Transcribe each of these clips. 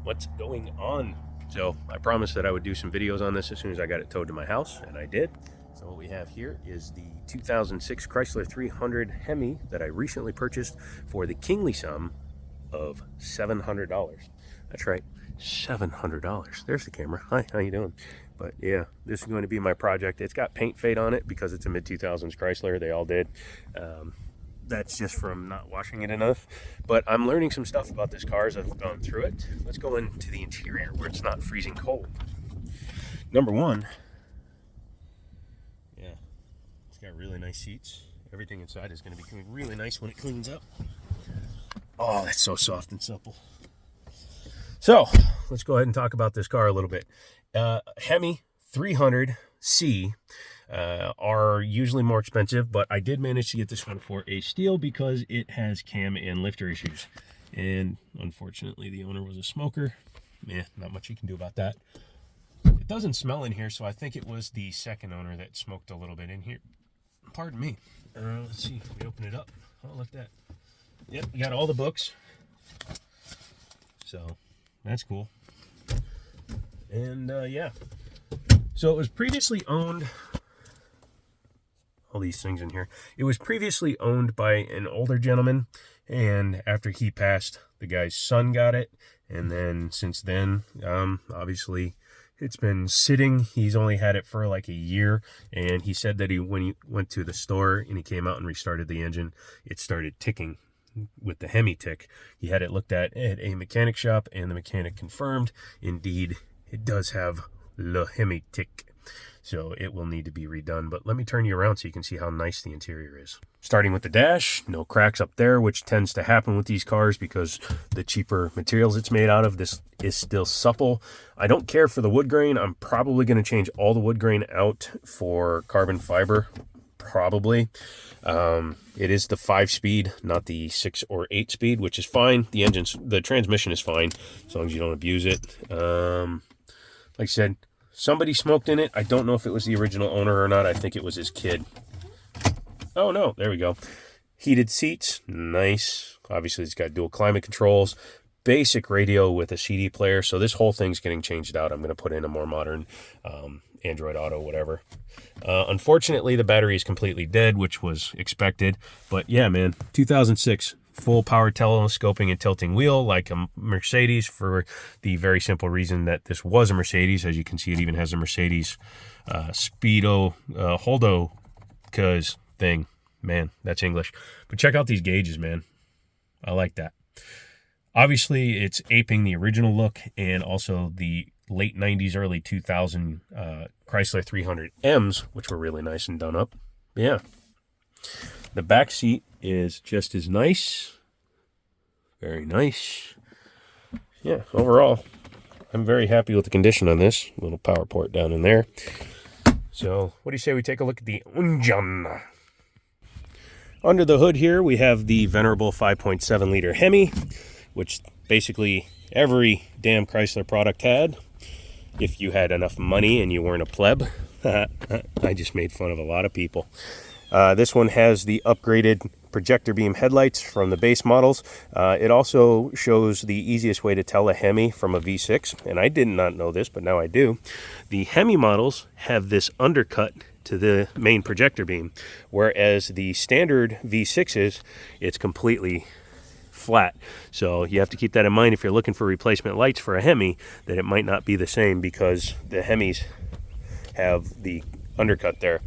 What's going on? So I promised that I would do some videos on this as soon as I got it towed to my house, and I did. So what we have here is the 2006 Chrysler 300 Hemi that I recently purchased for the kingly sum of $700. That's right, $700. There's the camera. Hi, how you doing? But yeah, this is going to be my project. It's got paint fade on it because it's a mid-2000s Chrysler. They all did. That's just from not washing it enough. But I'm learning some stuff about this car as I've gone through it. Let's go into the interior where it's not freezing cold. Number one, yeah, it's got really nice seats. Everything inside is going to be really nice when it cleans up. Oh, that's so soft and supple. So let's go ahead and talk about this car a little bit. Hemi 300C are usually more expensive, but I did manage to get this one for a steal because it has cam and lifter issues. And unfortunately, the owner was a smoker. Yeah, not much you can do about that. It doesn't smell in here, so I think it was the second owner that smoked a little bit in here. Pardon me. Let's see. Let me open it up. Oh, look at that. Yep, we got all the books. So that's cool. And yeah. So it was previously owned, all these things in here. It was previously owned by an older gentleman, and after he passed, the guy's son got it. And then since then, obviously it's been sitting. He's only had it for like a year, and he said that when he went to the store and he came out and restarted the engine, it started ticking with the Hemi tick. He had it looked at a mechanic shop, and the mechanic confirmed indeed it does have le Hemi tick. So it will need to be redone. But let me turn you around so you can see how nice the interior is. Starting with the dash, no cracks up there, which tends to happen with these cars because the cheaper materials it's made out of. This is still supple. I don't care for the wood grain. I'm probably going to change all the wood grain out for carbon fiber. Probably. It is the 5-speed, not the 6 or 8-speed, which is fine. The transmission is fine as long as you don't abuse it. Like I said, somebody smoked in it. I don't know if it was the original owner or not. I think it was his kid. Oh no, there we go. Heated seats, nice. Obviously it's got dual climate controls. Basic radio with a CD player. So this whole thing's getting changed out. I'm going to put in a more modern Android Auto, whatever. Unfortunately, the battery is completely dead, which was expected. But yeah, man, 2006. Full power telescoping and tilting wheel like a Mercedes, for the very simple reason that this was a Mercedes. As you can see, it even has a Mercedes Speedo Holdo cause thing. Man, that's English. But check out these gauges, man. I like that. Obviously, it's aping the original look and also the late 90s, early 2000 Chrysler 300Ms, which were really nice and done up. Yeah. The back seat is just as nice. Very nice. Yeah, overall, I'm very happy with the condition on this. Little power port down in there. So, what do you say we take a look at the engine? Under the hood here, we have the venerable 5.7 liter Hemi, which basically every damn Chrysler product had. If you had enough money and you weren't a pleb. I just made fun of a lot of people. This one has the upgraded projector beam headlights from the base models. It also shows the easiest way to tell a Hemi from a V6, and I did not know this, but now I do. The Hemi models have this undercut to the main projector beam, whereas the standard V6s, it's completely flat. So you have to keep that in mind if you're looking for replacement lights for a Hemi, that it might not be the same because the Hemis have the undercut there.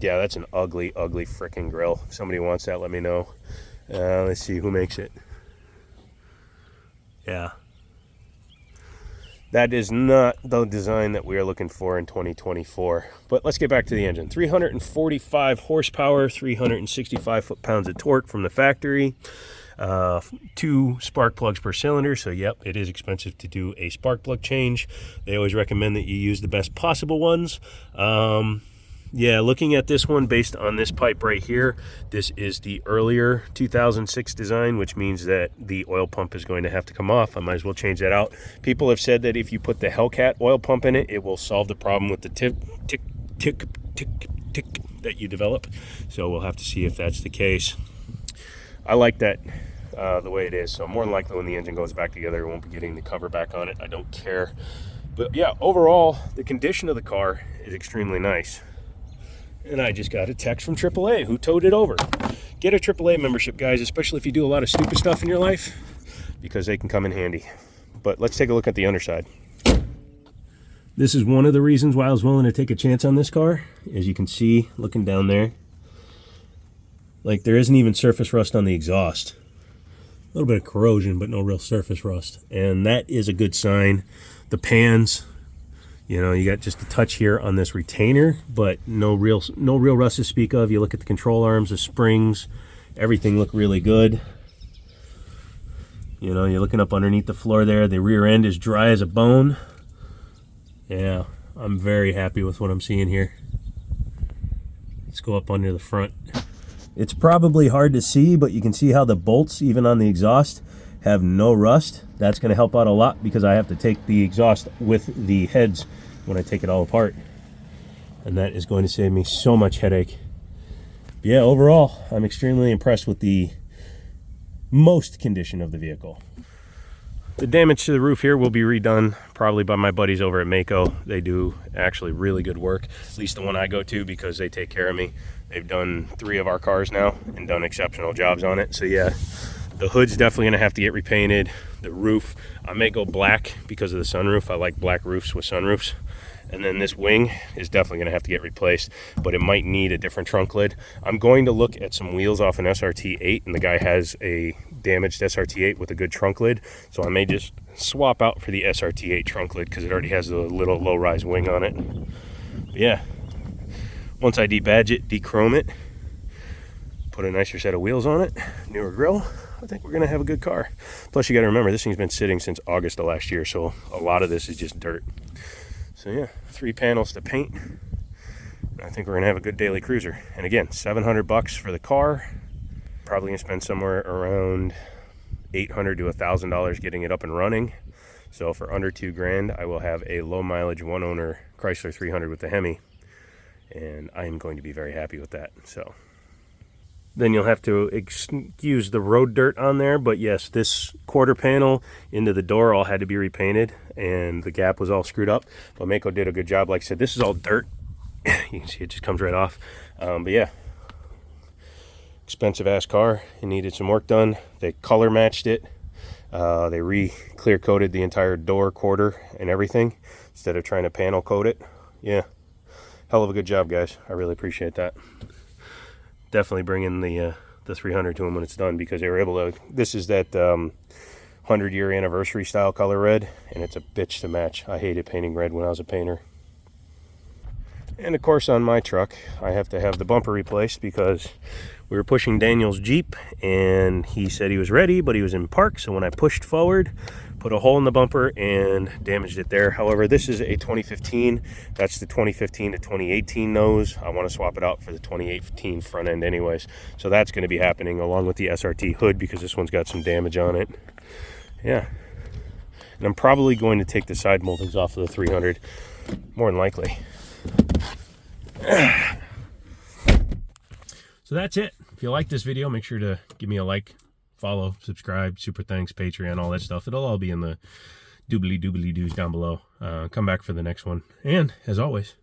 Yeah, that's an ugly, ugly freaking grill. If somebody wants that, let me know. Let's see who makes it. Yeah. That is not the design that we are looking for in 2024. But let's get back to the engine. 345 horsepower, 365 foot-pounds of torque from the factory. 2 spark plugs per cylinder. So, yep, it is expensive to do a spark plug change. They always recommend that you use the best possible ones. Yeah, looking at this one based on this pipe right here, this is the earlier 2006 design, which means that the oil pump is going to have to come off. I might as well change that out. People have said that if you put the Hellcat oil pump in it, it will solve the problem with the tick, tick, tick, tick, tick that you develop. So we'll have to see if that's the case. I like that the way it is. So more than likely when the engine goes back together, it won't be getting the cover back on it. I don't care. But yeah, overall, the condition of the car is extremely nice. And I just got a text from AAA who towed it over. Get a AAA membership, guys, especially if you do a lot of stupid stuff in your life, because they can come in handy. But let's take a look at the underside. This is one of the reasons why I was willing to take a chance on this car. As you can see, looking down there, like there isn't even surface rust on the exhaust. A little bit of corrosion, but no real surface rust. And that is a good sign. The pans, you know, you got just a touch here on this retainer, but no real rust to speak of. You look at the control arms, the springs, everything look really good. You know, you're looking up underneath the floor there. The rear end is dry as a bone. Yeah, I'm very happy with what I'm seeing here. Let's go up under the front. It's probably hard to see, but you can see how the bolts, even on the exhaust, have no rust. That's going to help out a lot because I have to take the exhaust with the heads when I take it all apart. And that is going to save me so much headache. But yeah, overall, I'm extremely impressed with the most condition of the vehicle. The damage to the roof here will be redone probably by my buddies over at Mako. They do actually really good work, at least the one I go to, because they take care of me. They've done 3 of our cars now and done exceptional jobs on it. So yeah, the hood's definitely gonna have to get repainted. The roof, I may go black because of the sunroof. I like black roofs with sunroofs. And then this wing is definitely going to have to get replaced, but it might need a different trunk lid. I'm going to look at some wheels off an SRT8, and the guy has a damaged SRT8 with a good trunk lid, so I may just swap out for the SRT8 trunk lid because it already has a little low-rise wing on it. But yeah, once I debadge it, dechrome it, put a nicer set of wheels on it, newer grill, I think we're going to have a good car. Plus, you got to remember, this thing's been sitting since August of last year, so a lot of this is just dirt. So yeah, 3 panels to paint. I think we're gonna have a good daily cruiser. And again, $700 for the car. Probably gonna spend somewhere around $800 to $1,000 getting it up and running. So for under $2 grand, I will have a low mileage, one owner Chrysler 300 with the Hemi. And I am going to be very happy with that. So then you'll have to excuse the road dirt on there, but yes, this quarter panel into the door all had to be repainted, and the gap was all screwed up. But Mako did a good job. Like I said, this is all dirt. You can see it just comes right off. But yeah, expensive ass car. It needed some work done. They color matched it. They clear coated the entire door quarter and everything instead of trying to panel coat it. Yeah, hell of a good job, guys. I really appreciate that. Definitely bring in the 300 to them when it's done, because they were able to. This is that 100-year anniversary style color red, and it's a bitch to match. I hated painting red when I was a painter. And of course, on my truck, I have to have the bumper replaced because we were pushing Daniel's Jeep, and he said he was ready, but he was in park. So when I pushed forward, put a hole in the bumper and damaged it there. However, this is a 2015. That's the 2015 to 2018 nose. I want to swap it out for the 2018 front end anyways. So that's going to be happening along with the SRT hood, because this one's got some damage on it. Yeah. And I'm probably going to take the side moldings off of the 300, more than likely. So that's it. If you like this video, make sure to give me a like, follow, subscribe, super thanks, Patreon, all that stuff. It'll all be in the doobly doos down below. Come back for the next one. And as always,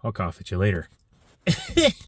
I'll cough at you later.